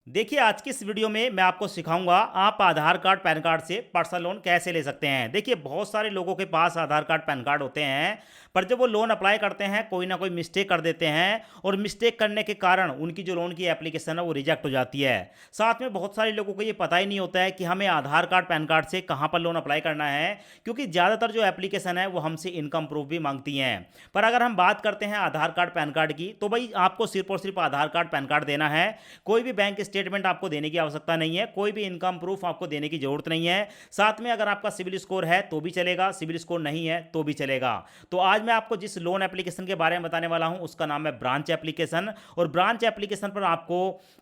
देखिए, आज की इस वीडियो में मैं आपको सिखाऊंगा आप आधार कार्ड पैन कार्ड से पर्सनल लोन कैसे ले सकते हैं। देखिए, बहुत सारे लोगों के पास आधार कार्ड पैन कार्ड होते हैं, पर जब वो लोन अप्लाई करते हैं कोई ना कोई मिस्टेक कर देते हैं और मिस्टेक करने के कारण उनकी जो लोन की एप्लीकेशन है वो रिजेक्ट हो जाती है। साथ में बहुत सारे लोगों को ये पता ही नहीं होता है कि हमें आधार कार्ड पैन कार्ड से कहाँ पर लोन अप्लाई करना है, क्योंकि ज़्यादातर जो एप्लीकेशन है वो हमसे इनकम प्रूफ भी मांगती हैं। पर अगर हम बात करते हैं आधार कार्ड पैन कार्ड की, तो भाई आपको सिर्फ और सिर्फ आधार कार्ड पैन कार्ड देना है। कोई भी बैंक स्टेटमेंट आपको देने की आवश्यकता नहीं है, कोई भी इनकम प्रूफ आपको देने की जरूरत नहीं है। साथ में अगर आपका सिविल स्कोर है तो भी चलेगा, सिविल स्कोर नहीं है तो भी चलेगा। तो आज मैं आपको जिस लोन एप्लीकेशन के बारे में बताने वाला हूं उसका नाम है ब्रांच एप्लीकेशन, और ब्रांच एप्लीकेशन पर आपको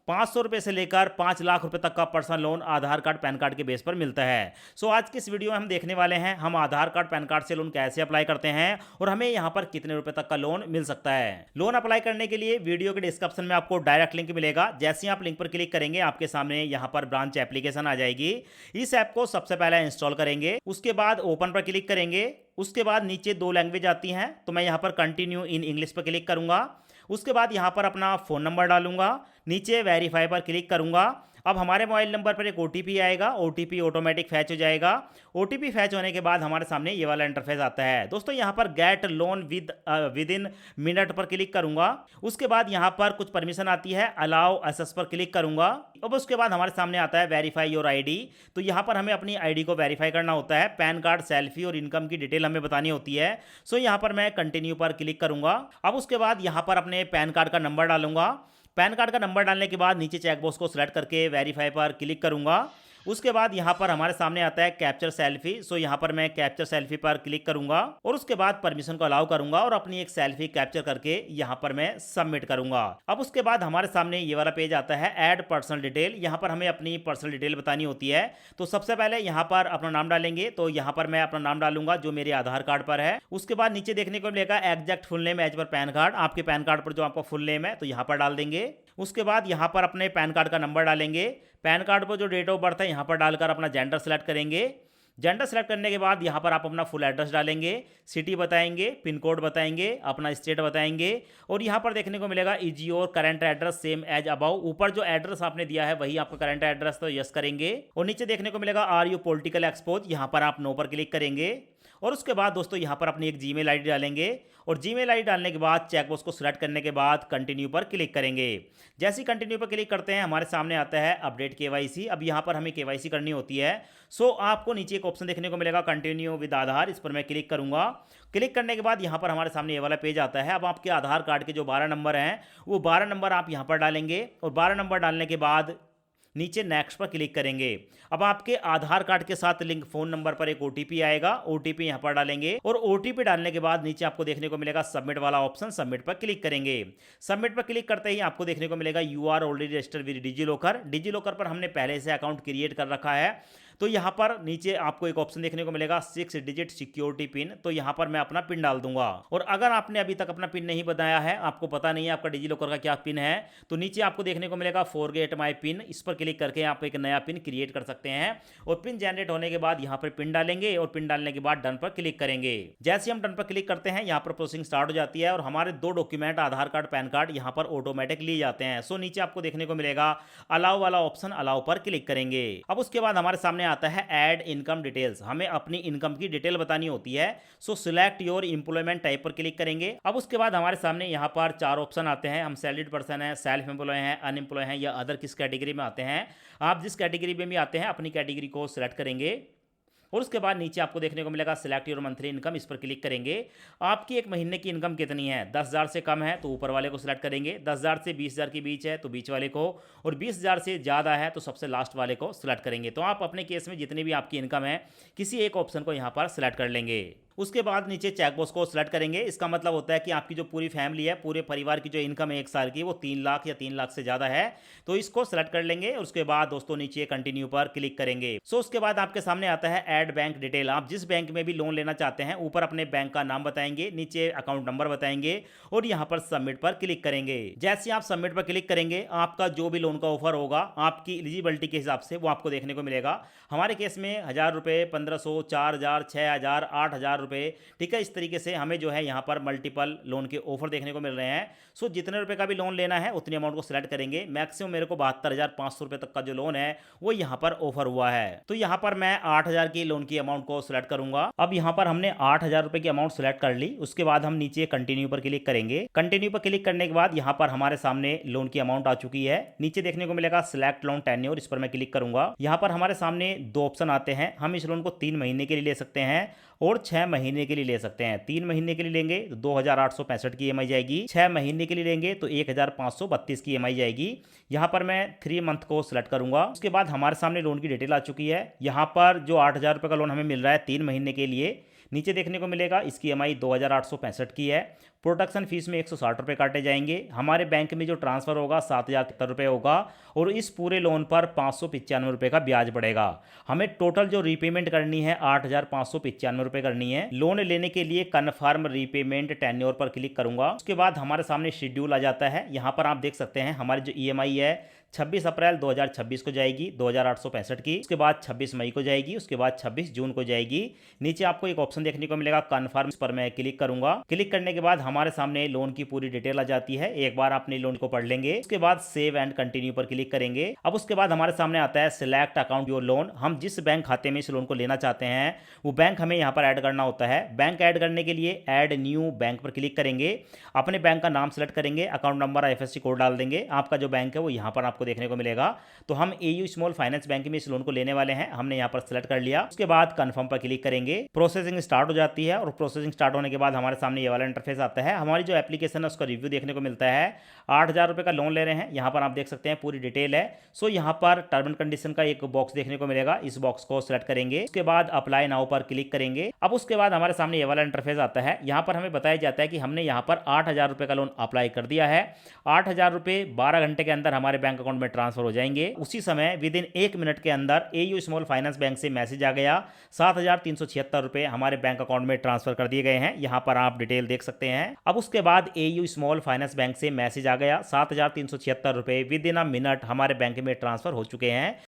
500 रुपए से लेकर 5 लाख रुपए तक का पर्सनल लोन आधार कार्ड पैन कार्ड के बेस पर मिलता है। सो आज की इस वीडियो में हम देखने वाले हैं हम आधार कार्ड पैन कार्ड से लोन कैसे अप्लाई करते हैं और हमें यहां पर कितने रुपए तक का लोन मिल सकता है। लोन अप्लाई करने के लिए वीडियो के डिस्क्रिप्शन में आपको डायरेक्ट लिंक मिलेगा। जैसे ही आप लिंक पर क्लिक करेंगे आपके सामने यहां पर ब्रांच एप्लीकेशन आ जाएगी। इस ऐप को सबसे पहले इंस्टॉल करेंगे, उसके बाद ओपन पर क्लिक करेंगे। उसके बाद नीचे 2 लैंग्वेज आती हैं, तो मैं यहां पर कंटिन्यू इन इंग्लिश पर क्लिक करूंगा। उसके बाद यहां पर अपना फ़ोन नंबर डालूंगा, नीचे वेरीफाई पर क्लिक करूंगा। अब हमारे मोबाइल नंबर पर एक ओटीपी आएगा, ओटीपी ऑटोमेटिक फैच हो जाएगा। ओटीपी फैच होने के बाद हमारे सामने ये वाला इंटरफेस आता है। दोस्तों, यहाँ पर gate loan with in minute पर क्लिक करूंगा। उसके बाद यहाँ पर कुछ परमिशन आती है, अलाउ एसेस पर क्लिक करूंगा। अब उसके बाद हमारे सामने आता है वेरीफाई योर आईडी। तो यहाँ पर हमें अपनी आईडी को वेरीफाई करना होता है, पैन कार्ड, सेल्फी और इनकम की डिटेल हमें बतानी होती है। सो यहाँ पर मैं कंटिन्यू पर क्लिक करूंगा। अब उसके बाद यहाँ पर अपने पैन कार्ड का नंबर डालूंगा। पैन कार्ड का नंबर डालने के बाद नीचे चेकबॉक्स को सिलेक्ट करके वेरीफाई पर क्लिक करूंगा। उसके बाद यहाँ पर हमारे सामने आता है कैप्चर सेल्फी। सो यहाँ पर मैं कैप्चर सेल्फी पर क्लिक करूंगा और उसके बाद परमिशन को अलाउ करूंगा और अपनी एक सेल्फी कैप्चर करके यहाँ पर मैं सबमिट करूंगा। अब उसके बाद हमारे सामने ये वाला पेज आता है, ऐड पर्सनल डिटेल। यहाँ पर हमें अपनी पर्सनल डिटेल बतानी होती है। तो सबसे पहले यहाँ पर अपना नाम डालेंगे, तो यहाँ पर मैं अपना नाम डालूंगा जो मेरे आधार कार्ड पर है। उसके बाद नीचे देखने को मिलेगा exact full name as per PAN card. आपके पैन कार्ड पर जो आपका फुल नेम है तो यहाँ पर डाल देंगे। उसके बाद यहाँ पर अपने पैन कार्ड का नंबर डालेंगे। पैन कार्ड पर जो डेट ऑफ बर्थ है यहाँ पर डालकर अपना जेंडर सेलेक्ट करेंगे। जेंडर सेलेक्ट करने के बाद यहाँ पर आप अपना फुल एड्रेस डालेंगे, सिटी बताएंगे, पिन कोड बताएंगे, अपना स्टेट बताएंगे। और यहाँ पर देखने को मिलेगा is your current address same as above. ऊपर जो एड्रेस आपने दिया है वही आपका करंट एड्रेस, तो यस करेंगे। और नीचे देखने को मिलेगा आर यू पॉलिटिकल एक्सपोज, यहाँ पर आप नो पर क्लिक करेंगे। और उसके बाद दोस्तों यहाँ पर अपनी एक जीमेल आईडी डालेंगे और जीमेल आईडी डालने के बाद चेकबॉक्स को सिलेक्ट करने के बाद कंटिन्यू पर क्लिक करेंगे। जैसे ही कंटिन्यू पर क्लिक करते हैं हमारे सामने आता है अपडेट केवाईसी। अब यहाँ पर हमें केवाईसी करनी होती है। सो आपको नीचे एक ऑप्शन देखने को मिलेगा कंटिन्यू विद आधार, इस पर मैं क्लिक करूंगा। क्लिक करने के बाद यहाँ पर हमारे सामने ये वाला पेज आता है। अब आपके आधार कार्ड के जो 12 नंबर हैं वो 12 नंबर आप यहाँ पर डालेंगे और 12 नंबर डालने के बाद नीचे नेक्स्ट पर क्लिक करेंगे। अब आपके आधार कार्ड के साथ लिंक फोन नंबर पर एक ओटीपी आएगा, ओटीपी यहां पर डालेंगे और ओटीपी डालने के बाद नीचे आपको देखने को मिलेगा सबमिट वाला ऑप्शन, सबमिट पर क्लिक करेंगे। सबमिट पर क्लिक करते ही आपको देखने को मिलेगा you are already registered with DigiLocker. DigiLocker पर हमने पहले से अकाउंट क्रिएट कर रखा है। तो यहाँ पर नीचे आपको एक ऑप्शन देखने को मिलेगा 6 डिजिट सिक्योरिटी पिन। तो यहाँ पर मैं अपना पिन डाल दूंगा। और अगर आपने अभी तक अपना पिन नहीं बताया है, आपको पता नहीं है आपका डिजी लॉकर का क्या पिन है, तो नीचे आपको देखने को मिलेगा फॉरगेट माय पिन, इस पर क्लिक करके आप एक नया पिन क्रिएट कर सकते हैं। और पिन जनरेट होने के बाद यहाँ पर पिन डालेंगे और पिन डालने के बाद डन पर क्लिक करेंगे। जैसे हम डन पर क्लिक करते हैं यहाँ पर प्रोसेसिंग स्टार्ट हो जाती है और हमारे 2 डॉक्यूमेंट आधार कार्ड पैन कार्ड यहाँ पर ऑटोमेटिक लिए जाते हैं। सो नीचे आपको देखने को मिलेगा अलाउ वाला ऑप्शन, अलाउ पर क्लिक करेंगे। अब उसके बाद हमारे सामने आता है ऐड इनकम डिटेल्स। हमें अपनी इनकम की डिटेल बतानी होती है। सो सिलेक्ट योर एम्प्लॉयमेंट टाइप पर क्लिक करेंगे। अब उसके बाद हमारे सामने यहाँ पर 4 ऑप्शन आते हैं। हम सैलरीड पर्सन है, सेल्फ एम्प्लॉय हैं, अनएम्प्लॉय हैं या अदर किस कैटेगरी में आते हैं। आप जिस कैटेगरी में भी आते हैं अपनी कैटेगरी को सिलेक्ट करेंगे और उसके बाद नीचे आपको देखने को मिलेगा सिलेक्ट योर मंथली इनकम, इस पर क्लिक करेंगे। आपकी एक महीने की इनकम कितनी है, 10,000 से कम है तो ऊपर वाले को सिलेक्ट करेंगे, 10,000 से 20,000 के बीच है तो बीच वाले को, और 20,000 से ज़्यादा है तो सबसे लास्ट वाले को सिलेक्ट करेंगे। तो आप अपने केस में जितनी भी आपकी इनकम है किसी एक ऑप्शन को यहाँ पर सिलेक्ट कर लेंगे। उसके बाद नीचे चेकबॉक्स को सिलेक्ट करेंगे। इसका मतलब होता है कि आपकी जो पूरी फैमिली है, पूरे परिवार की जो इनकम है 1 साल की वो 3 लाख या 3 लाख से ज़्यादा है, तो इसको सिलेक्ट कर लेंगे। और उसके बाद दोस्तों नीचे कंटिन्यू पर क्लिक करेंगे। सो उसके बाद आपके सामने आता है ऐड बैंक डिटेल। आप जिस बैंक में भी लोन लेना चाहते हैं ऊपर अपने बैंक का नाम बताएंगे, नीचे अकाउंट नंबर बताएंगे और यहाँ पर सबमिट पर क्लिक करेंगे। जैसे आप सबमिट पर क्लिक करेंगे आपका जो भी लोन का ऑफर होगा आपकी एलिजिबिलिटी के हिसाब से वो आपको देखने को मिलेगा। हमारे केस में 1,000 रुपये, 1,500, 4,000, 6,000, 8,000 रुपये, ठीक है। इस तरीके से हमें जो है यहाँ पर मल्टीपल लोन के ऑफर देखने को मिल रहे हैं। सो जितने रुपए का भी लोन लेना है उतनी अमाउंट को सिलेक्ट करेंगे। मैक्सिमम मेरे को 72,500 रुपये तक का जो लोन है वो यहाँ पर ऑफर हुआ है। तो यहाँ पर मैं 8,000 की लोन की अमाउंट को सिलेक्ट करूंगा। अब यहाँ पर हमने 8,000 रुपये की अमाउंट सिलेक्ट कर ली। उसके बाद हम नीचे कंटिन्यू पर क्लिक करेंगे। कंटिन्यू पर क्लिक करने के बाद यहाँ पर हमारे सामने लोन की अमाउंट आ चुकी है। नीचे देखने को मिलेगा सिलेक्ट लोन टेन्योर, इस पर मैं क्लिक करूंगा। यहाँ पर हमारे सामने दो ऑप्शन आते हैं। हम इस लोन को 3 महीने के लिए ले सकते हैं और 6 महीने के लिए ले सकते हैं। 3 महीने के लिए लेंगे तो 2,865 की ईएमआई जाएगी। 6 महीने के लिए लेंगे तो 1,532 की ईएमआई जाएगी। यहाँ पर मैं 3 मंथ को सिलेक्ट करूंगा। उसके बाद हमारे सामने लोन की डिटेल आ चुकी है। यहाँ पर जो 8,000 रुपये का लोन हमें मिल रहा है 3 महीने के लिए, नीचे देखने को मिलेगा इसकी ईएमआई 2,865 की है। प्रोटेक्शन फीस में 160 रुपये काटे जाएंगे। हमारे बैंक में जो ट्रांसफर होगा 7,073 रुपये होगा और इस पूरे लोन पर 595 रुपये का ब्याज पड़ेगा। हमें टोटल जो रीपेमेंट करनी है 8,595 रुपये करनी है। लोन लेने के लिए कन्फर्म रीपेमेंट टेन्योर पर क्लिक करूंगा। उसके बाद हमारे सामने शेड्यूल आ जाता है। यहाँ पर आप देख सकते हैं हमारी जो ईएमआई है 26 अप्रैल 2026 को जाएगी 2,865 की। उसके बाद 26 मई को जाएगी। उसके बाद 26 जून को जाएगी। नीचे आपको एक ऑप्शन देखने को मिलेगा कन्फर्म, इस पर मैं क्लिक करूंगा। क्लिक करने के बाद हमारे सामने लोन की पूरी डिटेल आ जाती है। एक बार अपने लोन को पढ़ लेंगे। उसके बाद सेव एंड कंटिन्यू पर क्लिक करेंगे। अब उसके बाद हमारे सामने आता है सिलेक्ट अकाउंट योर लोन। हम जिस बैंक खाते में इस लोन को लेना चाहते हैं वो बैंक हमें यहाँ पर ऐड करना होता है। बैंक ऐड करने के लिए ऐड न्यू बैंक पर क्लिक करेंगे। अपने बैंक का नाम सेलेक्ट करेंगे, अकाउंट नंबर, आईएफएससी कोड डाल देंगे। आपका जो बैंक है वो यहाँ पर आपको देखने को मिलेगा। तो हम एयू स्मॉल फाइनेंस बैंक में इस लोन को लेने वाले हैं। हमने यहाँ पर सेलेक्ट कर लिया। उसके बाद कंफर्म पर क्लिक करेंगे। प्रोसेसिंग स्टार्ट हो जाती है और प्रोसेसिंग स्टार्ट होने के बाद हमारे सामने ये वाला इंटरफेस आता है। हमारी जो एप्लीकेशन है उसका रिव्यू देखने को मिलता है। 8,000 रुपये का लोन ले रहे हैं। यहाँ पर आप देख सकते हैं पूरी डिटेल है। सो यहाँ पर टर्म एंड कंडीशन का एक बॉक्स देखने को मिलेगा। इस बॉक्स को सिलेक्ट करेंगे। उसके बाद अप्लाई नाउ पर क्लिक करेंगे। अब उसके बाद हमारे सामने ये वाला इंटरफेस आता है। यहाँ पर हमें बताया जाता है कि हमने यहाँ पर 8,000 रुपये का लोन अप्लाई कर दिया है। 8,000 रुपये 12 घंटे के अंदर हमारे बैंक अकाउंट में ट्रांसफर हो जाएंगे। उसी समय विद इन 1 मिनट के अंदर एयू स्मॉल फाइनेंस बैंक से मैसेज आ गया 7,376 रुपये हमारे बैंक अकाउंट में ट्रांसफर कर दिए गए हैं। यहाँ पर आप डिटेल देख सकते हैं। अब उसके बाद एयू स्मॉल फाइनेंस बैंक से मैसेज आ गया 7,376 रुपये विद इन अ मिनट हमारे बैंक में ट्रांसफर हो चुके हैं।